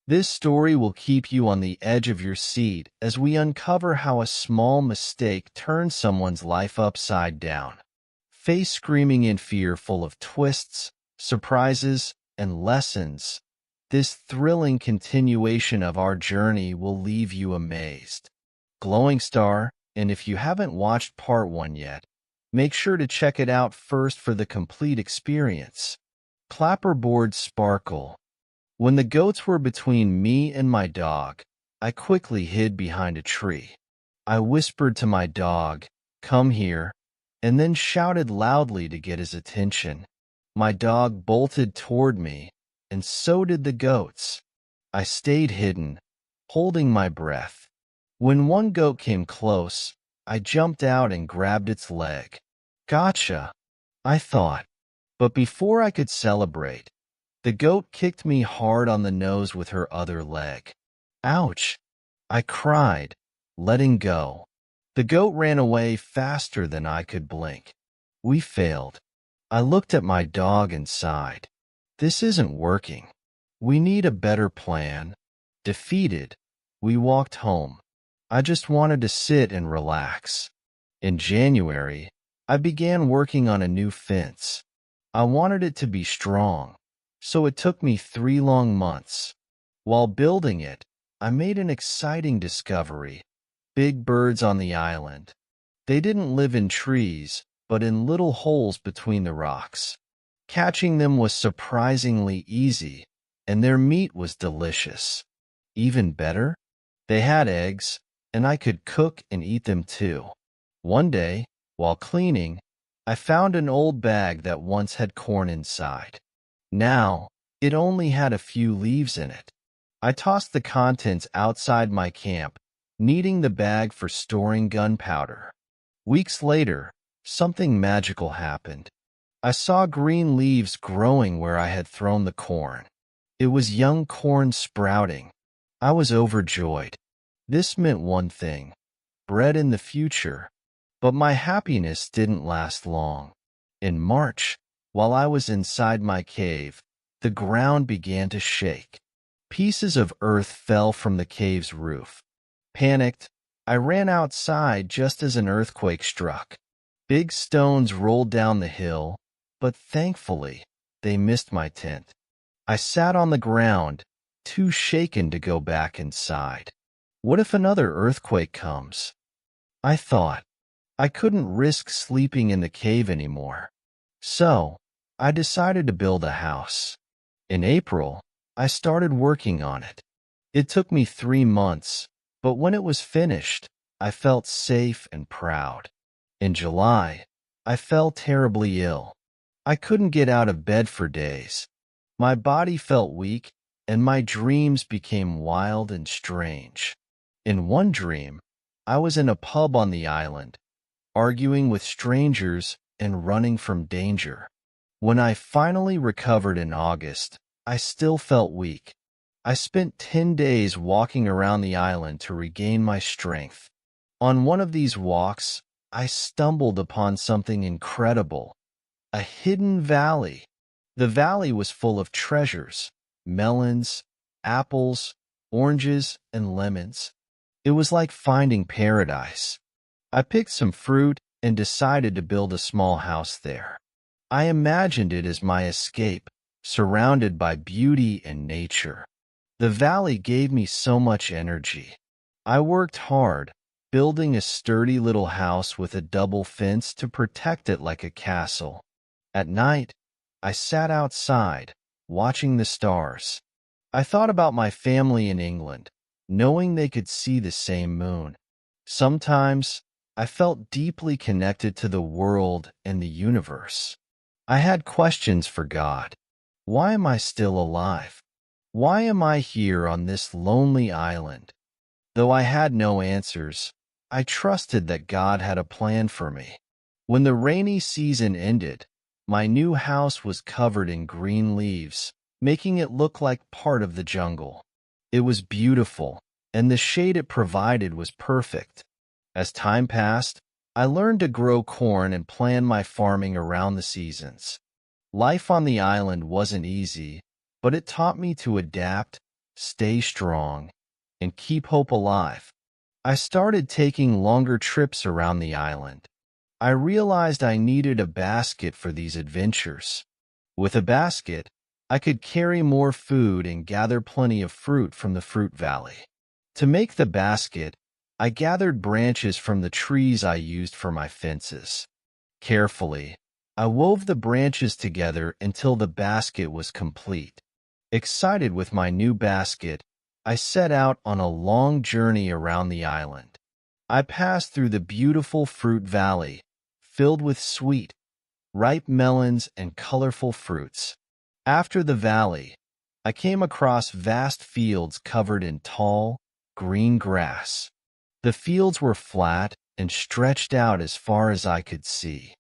This story will keep you on the edge of your seat as we uncover how a small mistake turns someone's life upside down. Face screaming in fear, full of twists, surprises, and lessons, this thrilling continuation of our journey will leave you amazed. Glowing Star, and if you haven't watched part 1 yet, make sure to check it out first for the complete experience. Clapperboard Sparkle. When the goats were between me and my dog, I quickly hid behind a tree. I whispered to my dog, "Come here," and then shouted loudly to get his attention. My dog bolted toward me, and so did the goats. I stayed hidden, holding my breath. When one goat came close, I jumped out and grabbed its leg. Gotcha, I thought. But before I could celebrate, the goat kicked me hard on the nose with her other leg. Ouch! I cried, letting go. The goat ran away faster than I could blink. We failed. I looked at my dog and sighed. This isn't working. We need a better plan. Defeated, we walked home. I just wanted to sit and relax. In January, I began working on a new fence. I wanted it to be strong, so it took me 3 long months. While building it, I made an exciting discovery: big birds on the island. They didn't live in trees, but in little holes between the rocks. Catching them was surprisingly easy, and their meat was delicious. Even better, they had eggs, and I could cook and eat them too. One day, while cleaning, I found an old bag that once had corn inside. Now, it only had a few leaves in it. I tossed the contents outside my camp, needing the bag for storing gunpowder. Weeks later, something magical happened. I saw green leaves growing where I had thrown the corn. It was young corn sprouting. I was overjoyed. This meant one thing: bread in the future. But my happiness didn't last long. In March, while I was inside my cave, the ground began to shake. Pieces of earth fell from the cave's roof. Panicked, I ran outside just as an earthquake struck. Big stones rolled down the hill, but thankfully, they missed my tent. I sat on the ground, too shaken to go back inside. What if another earthquake comes? I thought. I couldn't risk sleeping in the cave anymore. So, I decided to build a house. In April, I started working on it. It took me 3 months, but when it was finished, I felt safe and proud. In July, I fell terribly ill. I couldn't get out of bed for days. My body felt weak, and my dreams became wild and strange. In one dream, I was in a pub on the island, arguing with strangers and running from danger. When I finally recovered in August, I still felt weak. I spent 10 days walking around the island to regain my strength. On one of these walks, I stumbled upon something incredible: a hidden valley. The valley was full of treasures: melons, apples, oranges, and lemons. It was like finding paradise. I picked some fruit and decided to build a small house there. I imagined it as my escape, surrounded by beauty and nature. The valley gave me so much energy. I worked hard, building a sturdy little house with a double fence to protect it like a castle. At night, I sat outside, watching the stars. I thought about my family in England, knowing they could see the same moon. Sometimes, I felt deeply connected to the world and the universe. I had questions for God. Why am I still alive? Why am I here on this lonely island? Though I had no answers, I trusted that God had a plan for me. When the rainy season ended, my new house was covered in green leaves, making it look like part of the jungle. It was beautiful, and the shade it provided was perfect. As time passed, I learned to grow corn and plan my farming around the seasons. Life on the island wasn't easy, but it taught me to adapt, stay strong, and keep hope alive. I started taking longer trips around the island. I realized I needed a basket for these adventures. With a basket, I could carry more food and gather plenty of fruit from the fruit valley. To make the basket, I gathered branches from the trees I used for my fences. Carefully, I wove the branches together until the basket was complete. Excited with my new basket, I set out on a long journey around the island. I passed through the beautiful fruit valley, filled with sweet, ripe melons and colorful fruits. After the valley, I came across vast fields covered in tall, green grass. The fields were flat and stretched out as far as I could see.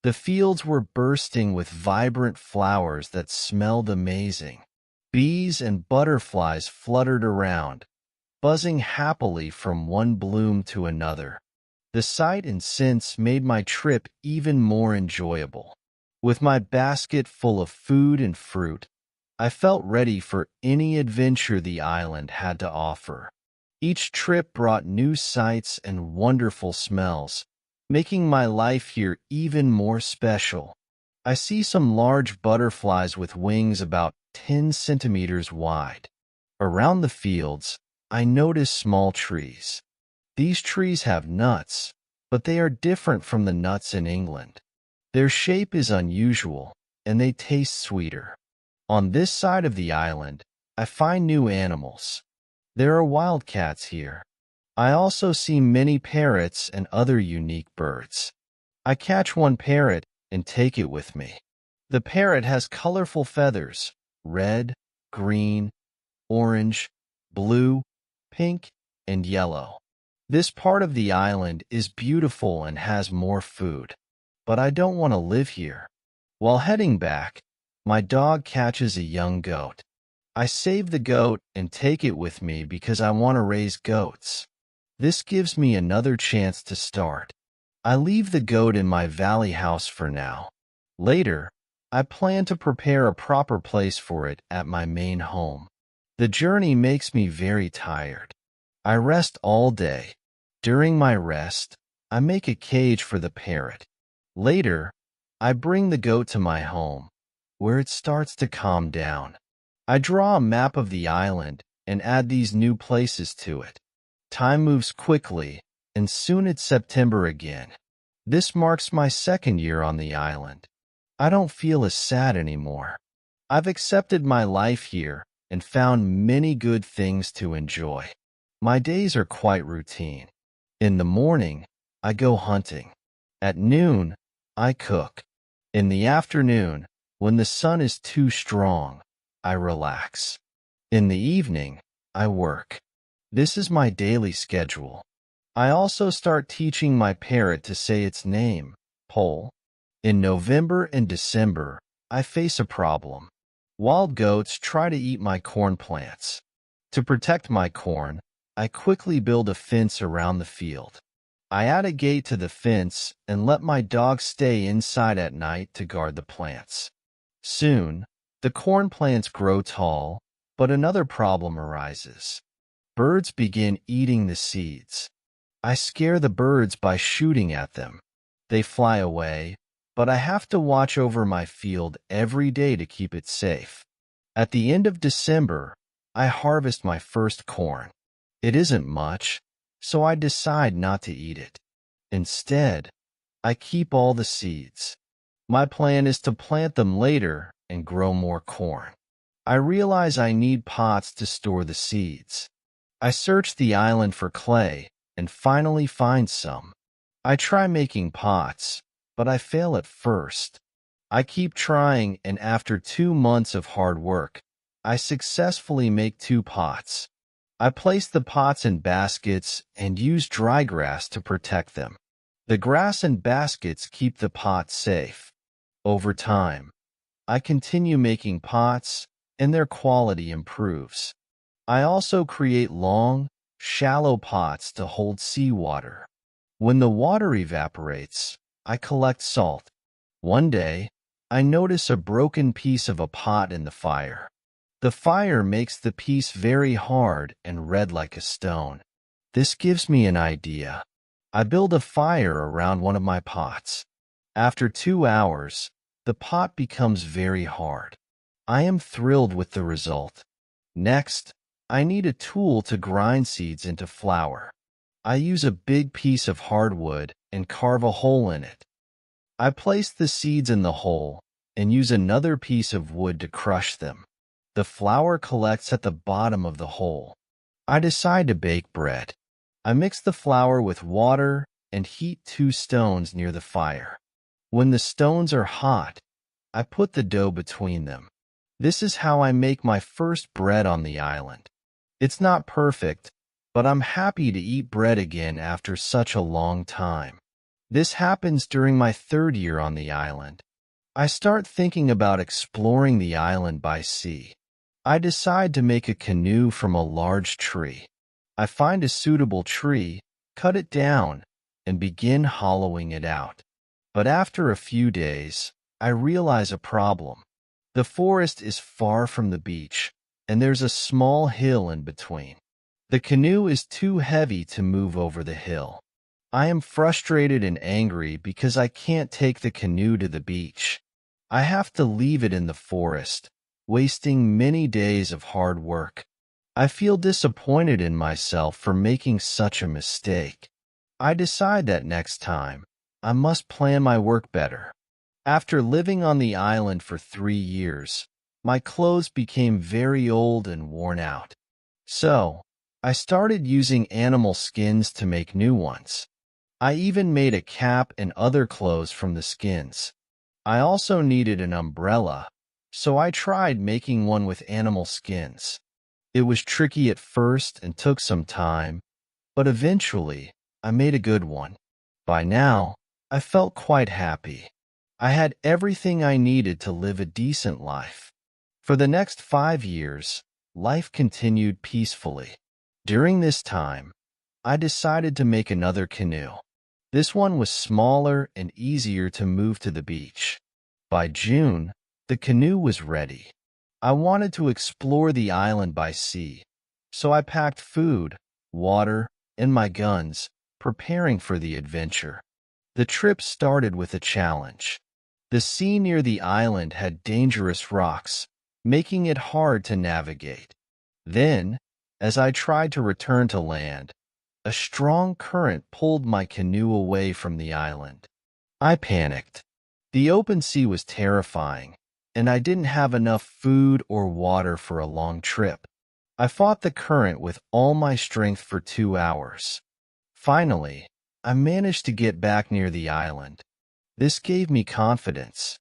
The fields were bursting with vibrant flowers that smelled amazing. Bees and butterflies fluttered around, buzzing happily from one bloom to another. The sight and scents made my trip even more enjoyable. With my basket full of food and fruit, I felt ready for any adventure the island had to offer. Each trip brought new sights and wonderful smells, making my life here even more special. I see some large butterflies with wings about 10 centimeters wide. Around the fields, I notice small trees. These trees have nuts, but they are different from the nuts in England. Their shape is unusual, and they taste sweeter. On this side of the island, I find new animals. There are wildcats here. I also see many parrots and other unique birds. I catch one parrot and take it with me. The parrot has colorful feathers: red, green, orange, blue, pink, and yellow. This part of the island is beautiful and has more food, but I don't want to live here. While heading back, my dog catches a young goat. I save the goat and take it with me because I want to raise goats. This gives me another chance to start. I leave the goat in my valley house for now. Later, I plan to prepare a proper place for it at my main home. The journey makes me very tired. I rest all day. During my rest, I make a cage for the parrot. Later, I bring the goat to my home, where it starts to calm down. I draw a map of the island and add these new places to it. Time moves quickly, and soon it's September again. This marks my second year on the island. I don't feel as sad anymore. I've accepted my life here and found many good things to enjoy. My days are quite routine. In the morning, I go hunting. At noon, I cook. In the afternoon, when the sun is too strong, I relax. In the evening, I work. This is my daily schedule. I also start teaching my parrot to say its name, Pole. In November and December, I face a problem. Wild goats try to eat my corn plants. To protect my corn, I quickly build a fence around the field. I add a gate to the fence and let my dog stay inside at night to guard the plants. Soon, the corn plants grow tall, but another problem arises. Birds begin eating the seeds. I scare the birds by shooting at them. They fly away, but I have to watch over my field every day to keep it safe. At the end of December, I harvest my first corn. It isn't much, so I decide not to eat it. Instead, I keep all the seeds. My plan is to plant them later and grow more corn. I realize I need pots to store the seeds. I search the island for clay and finally find some. I try making pots, but I fail at first. I keep trying, and after 2 months of hard work, I successfully make 2 pots. I place the pots in baskets and use dry grass to protect them. The grass and baskets keep the pots safe. Over time, I continue making pots, and their quality improves. I also create long, shallow pots to hold seawater. When the water evaporates, I collect salt. One day, I notice a broken piece of a pot in the fire. The fire makes the piece very hard and red like a stone. This gives me an idea. I build a fire around one of my pots. After 2 hours, the pot becomes very hard. I am thrilled with the result. Next, I need a tool to grind seeds into flour. I use a big piece of hardwood and carve a hole in it. I place the seeds in the hole and use another piece of wood to crush them. The flour collects at the bottom of the hole. I decide to bake bread. I mix the flour with water and heat 2 stones near the fire. When the stones are hot, I put the dough between them. This is how I make my first bread on the island. It's not perfect, but I'm happy to eat bread again after such a long time. This happens during my 3rd year on the island. I start thinking about exploring the island by sea. I decide to make a canoe from a large tree. I find a suitable tree, cut it down, and begin hollowing it out. But after a few days, I realize a problem. The forest is far from the beach, and there's a small hill in between. The canoe is too heavy to move over the hill. I am frustrated and angry because I can't take the canoe to the beach. I have to leave it in the forest, wasting many days of hard work. I feel disappointed in myself for making such a mistake. I decide that next time, I must plan my work better. After living on the island for 3 years, my clothes became very old and worn out. So, I started using animal skins to make new ones. I even made a cap and other clothes from the skins. I also needed an umbrella, so I tried making one with animal skins. It was tricky at first and took some time, but eventually I made a good one. By now, I felt quite happy. I had everything I needed to live a decent life. For the next 5 years, life continued peacefully. During this time, I decided to make another canoe. This one was smaller and easier to move to the beach. By June, the canoe was ready. I wanted to explore the island by sea, so I packed food, water, and my guns, preparing for the adventure. The trip started with a challenge. The sea near the island had dangerous rocks, making it hard to navigate. Then, as I tried to return to land, a strong current pulled my canoe away from the island. I panicked. The open sea was terrifying, and I didn't have enough food or water for a long trip. I fought the current with all my strength for 2 hours. Finally, I managed to get back near the island. This gave me confidence.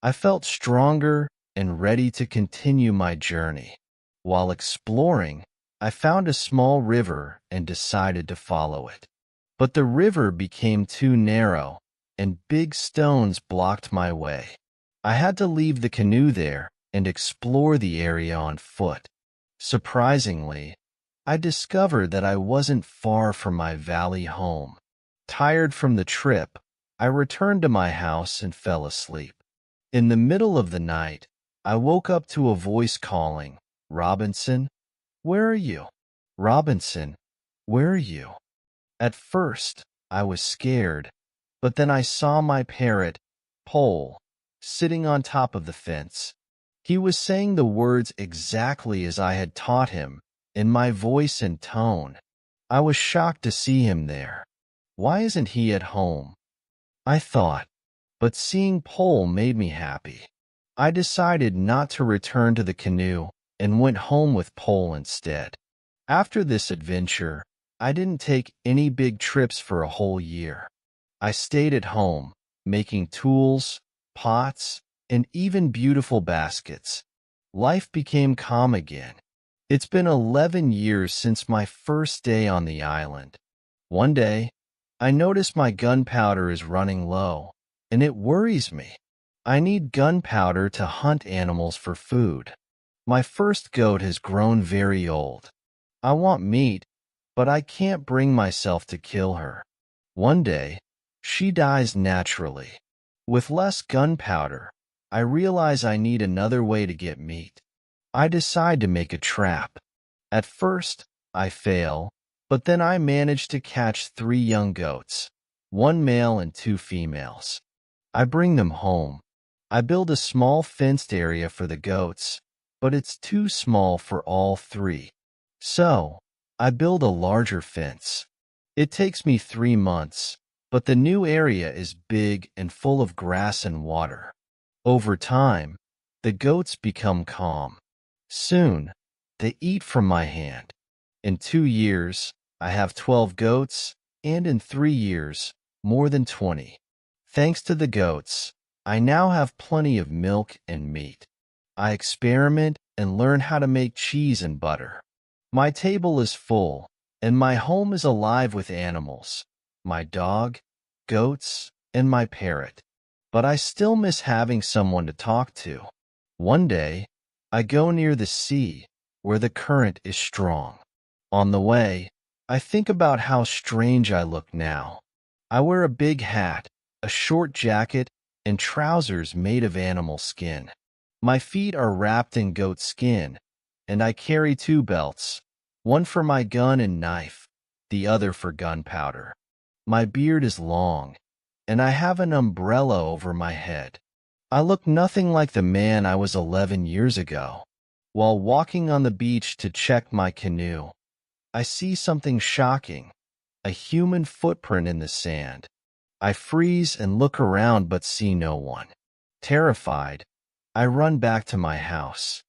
I felt stronger and ready to continue my journey. While exploring, I found a small river and decided to follow it. But the river became too narrow, and big stones blocked my way. I had to leave the canoe there and explore the area on foot. Surprisingly, I discovered that I wasn't far from my valley home. Tired from the trip, I returned to my house and fell asleep. In the middle of the night, I woke up to a voice calling, "Robinson, where are you? Robinson, where are you?" At first, I was scared, but then I saw my parrot, Pole, sitting on top of the fence. He was saying the words exactly as I had taught him, in my voice and tone. I was shocked to see him there. Why isn't he at home? I thought, but seeing Pole made me happy. I decided not to return to the canoe and went home with Pole instead. After this adventure, I didn't take any big trips for a whole year. I stayed at home, making tools, pots, and even beautiful baskets. Life became calm again. It's been 11 years since my first day on the island. One day, I notice my gunpowder is running low, and it worries me. I need gunpowder to hunt animals for food. My first goat has grown very old. I want meat, but I can't bring myself to kill her. One day, she dies naturally. With less gunpowder, I realize I need another way to get meat. I decide to make a trap. At first, I fail, but then I manage to catch 3 young goats, one male and 2 females. I bring them home. I build a small fenced area for the goats, but it's too small for all 3. So, I build a larger fence. It takes me 3 months, but the new area is big and full of grass and water. Over time, the goats become calm. Soon, they eat from my hand. In 2 years, I have 12 goats, and in 3 years, more than 20. Thanks to the goats, I now have plenty of milk and meat. I experiment and learn how to make cheese and butter. My table is full, and my home is alive with animals, my dog, goats, and my parrot. But I still miss having someone to talk to. One day, I go near the sea, where the current is strong. On the way, I think about how strange I look now. I wear a big hat, a short jacket, and trousers made of animal skin. My feet are wrapped in goat skin, and I carry 2 belts, one for my gun and knife, the other for gunpowder. My beard is long, and I have an umbrella over my head. I look nothing like the man I was 11 years ago. While walking on the beach to check my canoe, I see something shocking, a human footprint in the sand. I freeze and look around but see no one. Terrified, I run back to my house.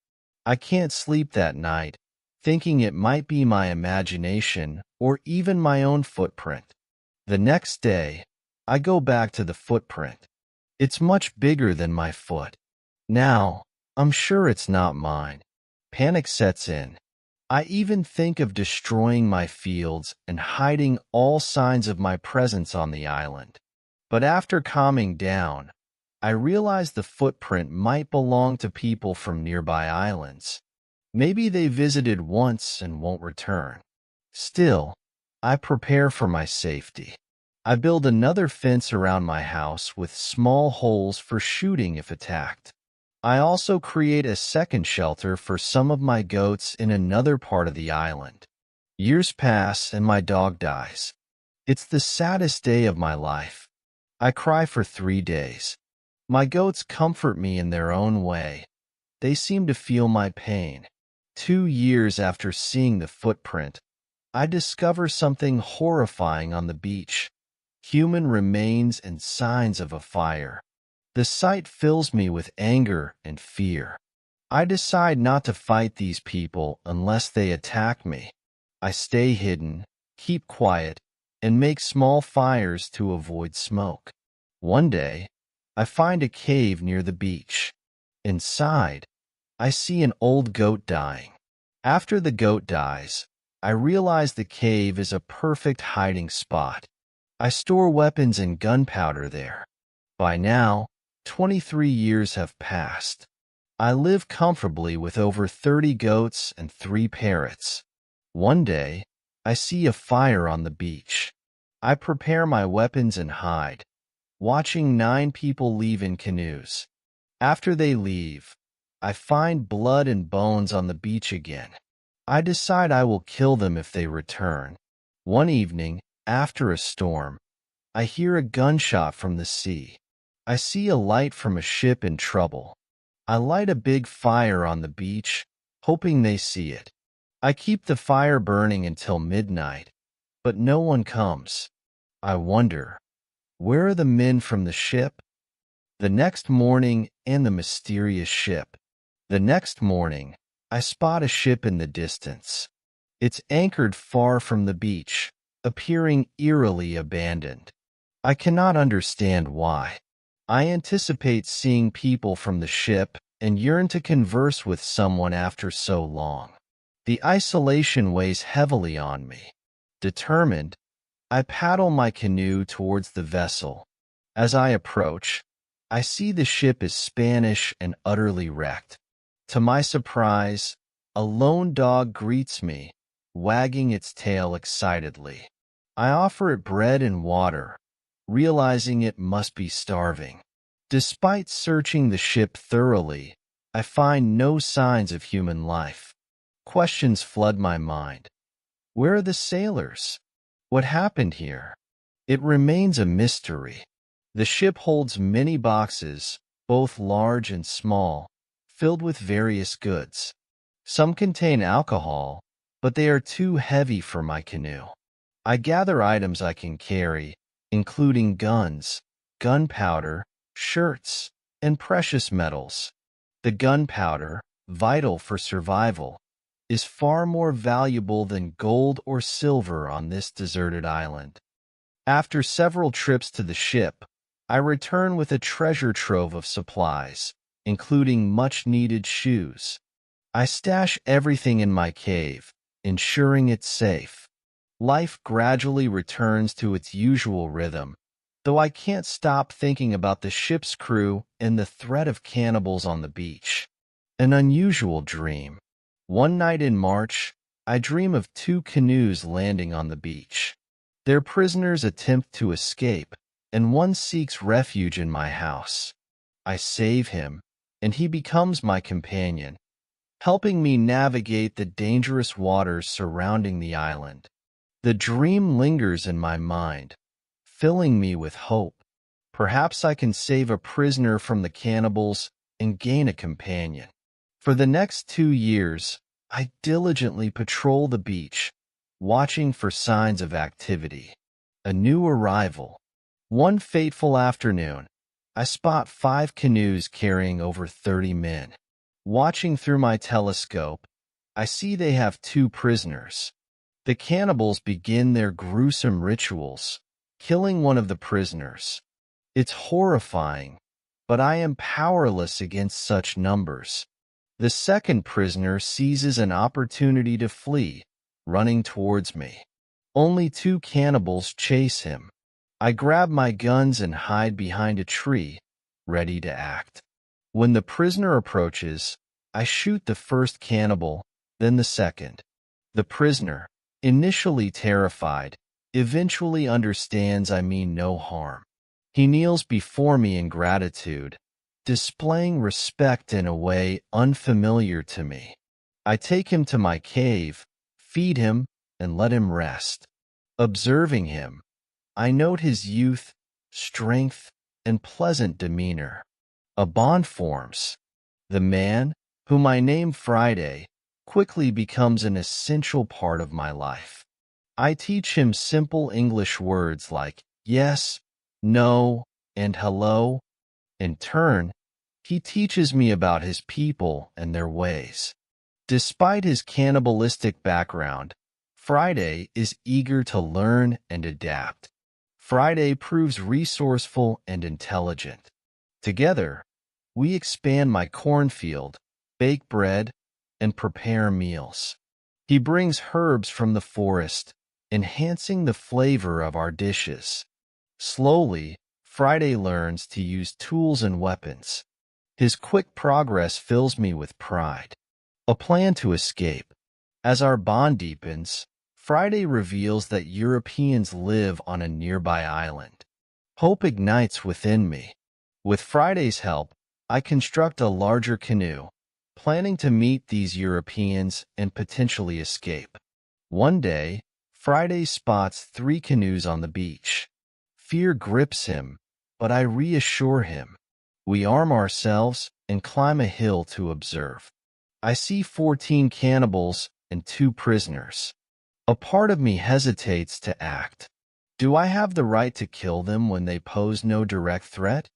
I can't sleep that night, thinking it might be my imagination or even my own footprint. The next day, I go back to the footprint. It's much bigger than my foot. Now, I'm sure it's not mine. Panic sets in. I even think of destroying my fields and hiding all signs of my presence on the island. But after calming down, I realize the footprint might belong to people from nearby islands. Maybe they visited once and won't return. Still, I prepare for my safety. I build another fence around my house with small holes for shooting if attacked. I also create a second shelter for some of my goats in another part of the island. Years pass and my dog dies. It's the saddest day of my life. I cry for 3 days. My goats comfort me in their own way. They seem to feel my pain. 2 years after seeing the footprint, I discover something horrifying on the beach. Human remains and signs of a fire. The sight fills me with anger and fear. I decide not to fight these people unless they attack me. I stay hidden, keep quiet, and make small fires to avoid smoke. One day, I find a cave near the beach. Inside, I see an old goat dying. After the goat dies, I realize the cave is a perfect hiding spot. I store weapons and gunpowder there. By now, 23 years have passed. I live comfortably with over 30 goats and 3 parrots. One day, I see a fire on the beach. I prepare my weapons and hide, watching 9 people leave in canoes. After they leave, I find blood and bones on the beach again. I decide I will kill them if they return. One evening, after a storm, I hear a gunshot from the sea. I see a light from a ship in trouble. I light a big fire on the beach, hoping they see it. I keep the fire burning until midnight, but no one comes. I wonder, where are the men from the ship? The next morning and the mysterious ship. The next morning, I spot a ship in the distance. It's anchored far from the beach, appearing eerily abandoned. I cannot understand why. I anticipate seeing people from the ship and yearn to converse with someone after so long. The isolation weighs heavily on me. Determined, I paddle my canoe towards the vessel. As I approach, I see the ship is Spanish and utterly wrecked. To my surprise, a lone dog greets me, wagging its tail excitedly. I offer it bread and water, realizing it must be starving. Despite searching the ship thoroughly, I find no signs of human life. Questions flood my mind. Where are the sailors? What happened here? It remains a mystery. The ship holds many boxes, both large and small, filled with various goods. Some contain alcohol, but they are too heavy for my canoe. I gather items I can carry, including guns, gunpowder, shirts, and precious metals. The gunpowder, vital for survival, is far more valuable than gold or silver on this deserted island. After several trips to the ship, I return with a treasure trove of supplies, including much-needed shoes. I stash everything in my cave, ensuring it's safe. Life gradually returns to its usual rhythm, though I can't stop thinking about the ship's crew and the threat of cannibals on the beach. An unusual dream. One night in March, I dream of two canoes landing on the beach. Their prisoners attempt to escape, and one seeks refuge in my house. I save him, and he becomes my companion, helping me navigate the dangerous waters surrounding the island. The dream lingers in my mind, filling me with hope. Perhaps I can save a prisoner from the cannibals and gain a companion. For the next 2 years, I diligently patrol the beach, watching for signs of activity. A new arrival. One fateful afternoon, I spot 5 canoes carrying over 30 men. Watching through my telescope, I see they have 2 prisoners. The cannibals begin their gruesome rituals, killing one of the prisoners. It's horrifying, but I am powerless against such numbers. The second prisoner seizes an opportunity to flee, running towards me. Only 2 cannibals chase him. I grab my guns and hide behind a tree, ready to act. When the prisoner approaches, I shoot the first cannibal, then the second. The prisoner, initially terrified, eventually understands I mean no harm. He kneels before me in gratitude, displaying respect in a way unfamiliar to me. I take him to my cave, feed him, and let him rest. Observing him, I note his youth, strength, and pleasant demeanor. A bond forms. The man, whom I name Friday, quickly becomes an essential part of my life. I teach him simple English words like yes, no, and hello. In turn, he teaches me about his people and their ways. Despite his cannibalistic background, Friday is eager to learn and adapt. Friday proves resourceful and intelligent. Together, we expand my cornfield, bake bread, and prepare meals. He brings herbs from the forest, enhancing the flavor of our dishes. Slowly, Friday learns to use tools and weapons. His quick progress fills me with pride. A plan to escape. As our bond deepens, Friday reveals that Europeans live on a nearby island. Hope ignites within me. With Friday's help, I construct a larger canoe, planning to meet these Europeans and potentially escape. One day, Friday spots 3 canoes on the beach. Fear grips him, but I reassure him. We arm ourselves and climb a hill to observe. I see 14 cannibals and 2 prisoners. A part of me hesitates to act. Do I have the right to kill them when they pose no direct threat?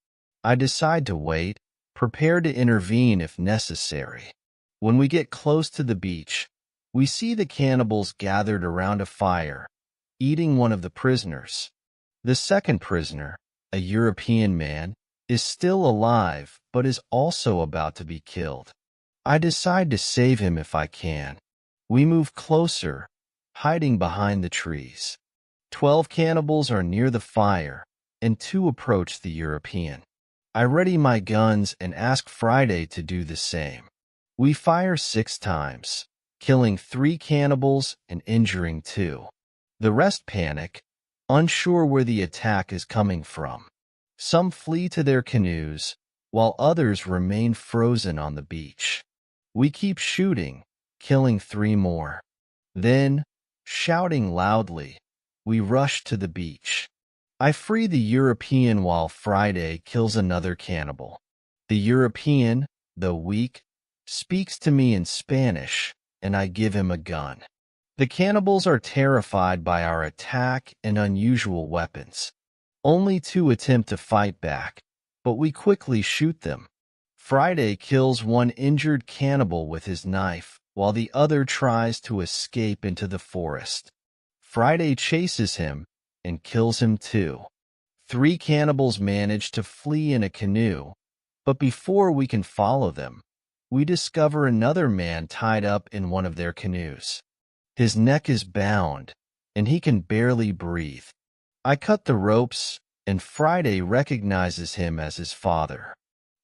I decide to wait, prepared to intervene if necessary. When we get close to the beach, we see the cannibals gathered around a fire, eating one of the prisoners. The second prisoner, a European man, is still alive but is also about to be killed. I decide to save him if I can. We move closer, hiding behind the trees. 12 cannibals are near the fire, and 2 approach the European. I ready my guns and ask Friday to do the same. We fire 6 times, killing 3 cannibals and injuring 2. The rest panic, unsure where the attack is coming from. Some flee to their canoes, while others remain frozen on the beach. We keep shooting, killing 3 more. Then, shouting loudly, we rush to the beach. I free the European while Friday kills another cannibal. The European, though weak, speaks to me in Spanish, and I give him a gun. The cannibals are terrified by our attack and unusual weapons. Only 2 attempt to fight back, but we quickly shoot them. Friday kills 1 injured cannibal with his knife, while the other tries to escape into the forest. Friday chases him and kills him too. 3 cannibals manage to flee in a canoe, but before we can follow them, we discover another man tied up in one of their canoes. His neck is bound, and he can barely breathe. I cut the ropes, and Friday recognizes him as his father.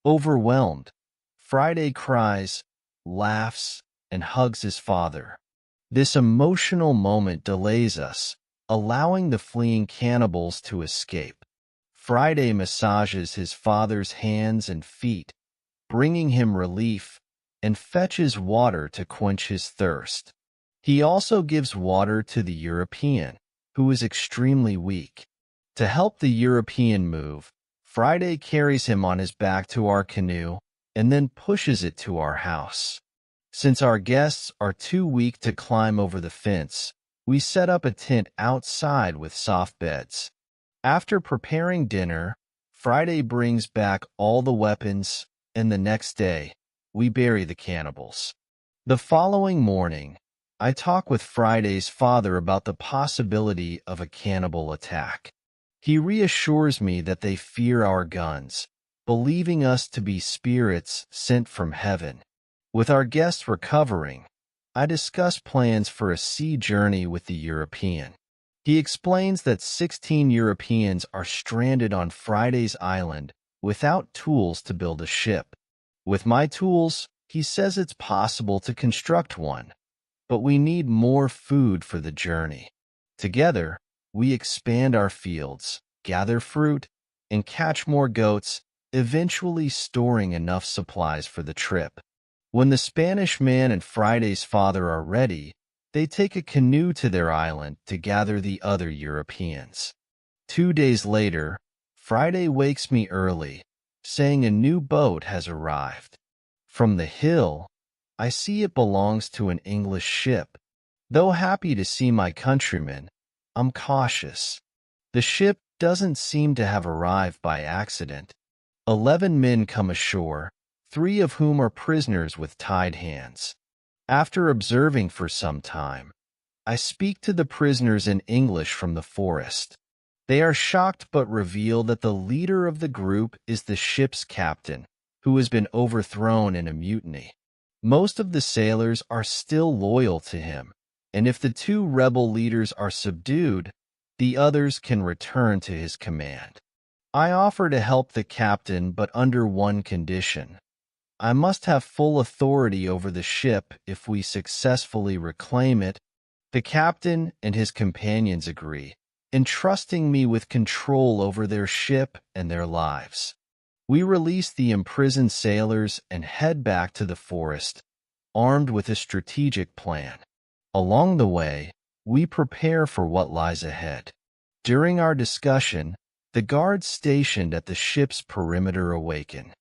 Overwhelmed, Friday cries, laughs, and hugs his father. This emotional moment delays us, allowing the fleeing cannibals to escape. Friday massages his father's hands and feet, bringing him relief, and fetches water to quench his thirst. He also gives water to the European, who is extremely weak. To help the European move, Friday carries him on his back to our canoe and then pushes it to our house. Since our guests are too weak to climb over the fence, we set up a tent outside with soft beds. After preparing dinner, Friday brings back all the weapons, and the next day, we bury the cannibals. The following morning, I talk with Friday's father about the possibility of a cannibal attack. He reassures me that they fear our guns, believing us to be spirits sent from heaven. With our guests recovering, I discuss plans for a sea journey with the European. He explains that 16 Europeans are stranded on Friday's island without tools to build a ship. With my tools, he says it's possible to construct one, but we need more food for the journey. Together, we expand our fields, gather fruit, and catch more goats, eventually storing enough supplies for the trip. When the Spanish man and Friday's father are ready, they take a canoe to their island to gather the other Europeans. 2 days later, Friday wakes me early, saying a new boat has arrived. From the hill, I see it belongs to an English ship. Though happy to see my countrymen, I'm cautious. The ship doesn't seem to have arrived by accident. 11 men come ashore, 3 of whom are prisoners with tied hands. After observing for some time, I speak to the prisoners in English from the forest. They are shocked but reveal that the leader of the group is the ship's captain, who has been overthrown in a mutiny. Most of the sailors are still loyal to him, and if the 2 rebel leaders are subdued, the others can return to his command. I offer to help the captain, but under one condition. I must have full authority over the ship if we successfully reclaim it. The captain and his companions agree, entrusting me with control over their ship and their lives. We release the imprisoned sailors and head back to the forest, armed with a strategic plan. Along the way, we prepare for what lies ahead. During our discussion, the guards stationed at the ship's perimeter awaken.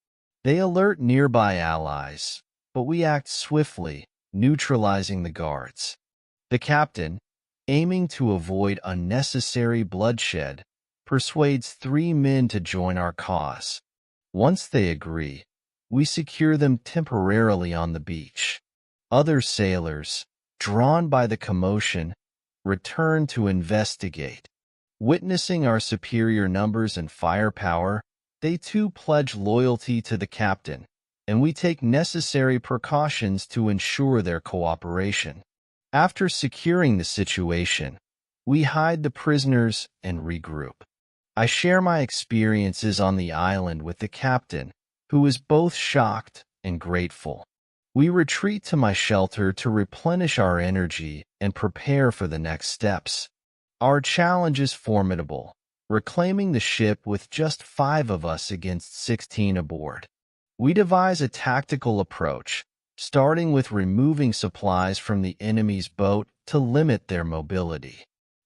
They alert nearby allies, but we act swiftly, neutralizing the guards. The captain, aiming to avoid unnecessary bloodshed, persuades 3 men to join our cause. Once they agree, we secure them temporarily on the beach. Other sailors, drawn by the commotion, return to investigate. Witnessing our superior numbers and firepower, they too pledge loyalty to the captain, and we take necessary precautions to ensure their cooperation. After securing the situation, we hide the prisoners and regroup. I share my experiences on the island with the captain, who is both shocked and grateful. We retreat to my shelter to replenish our energy and prepare for the next steps. Our challenge is formidable, reclaiming the ship with just 5 of us against 16 aboard. We devise a tactical approach, starting with removing supplies from the enemy's boat to limit their mobility.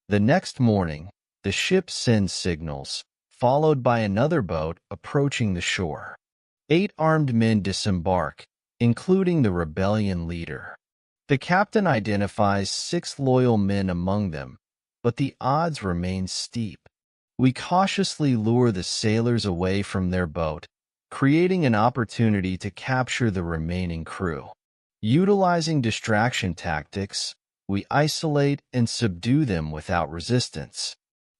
The next morning, the ship sends signals, followed by another boat approaching the shore. 8 armed men disembark, including the rebellion leader. The captain identifies 6 loyal men among them, but the odds remain steep. We cautiously lure the sailors away from their boat, creating an opportunity to capture the remaining crew. Utilizing distraction tactics, we isolate and subdue them without resistance.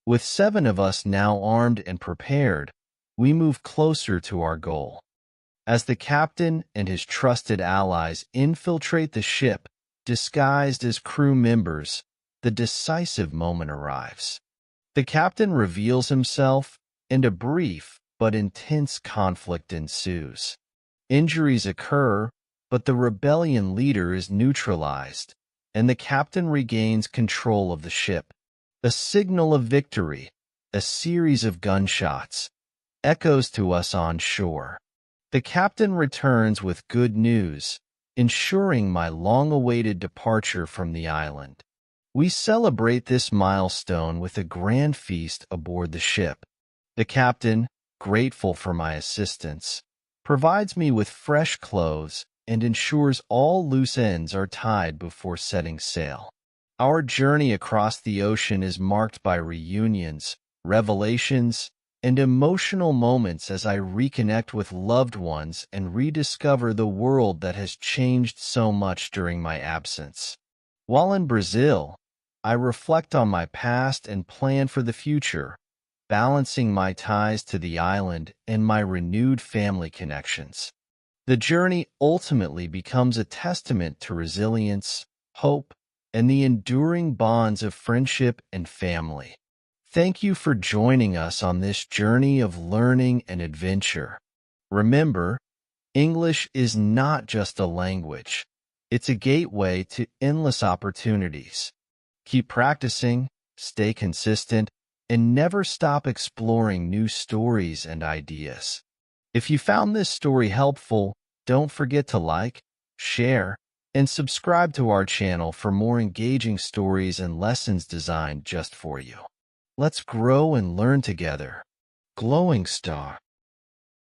With 7 of us now armed and prepared, we move closer to our goal. As the captain and his trusted allies infiltrate the ship, disguised as crew members, the decisive moment arrives. The captain reveals himself, and a brief but intense conflict ensues. Injuries occur, but the rebellion leader is neutralized, and the captain regains control of the ship. A signal of victory, a series of gunshots, echoes to us on shore. The captain returns with good news, ensuring my long-awaited departure from the island. We celebrate this milestone with a grand feast aboard the ship. The captain, grateful for my assistance, provides me with fresh clothes and ensures all loose ends are tied before setting sail. Our journey across the ocean is marked by reunions, revelations, and emotional moments as I reconnect with loved ones and rediscover the world that has changed so much during my absence. While in Brazil, I reflect on my past and plan for the future, balancing my ties to the island and my renewed family connections. The journey ultimately becomes a testament to resilience, hope, and the enduring bonds of friendship and family. Thank you for joining us on this journey of learning and adventure. Remember, English is not just a language. It's a gateway to endless opportunities. Keep practicing, stay consistent, and never stop exploring new stories and ideas. If you found this story helpful, don't forget to like, share, and subscribe to our channel for more engaging stories and lessons designed just for you. Let's grow and learn together. Glowing Star.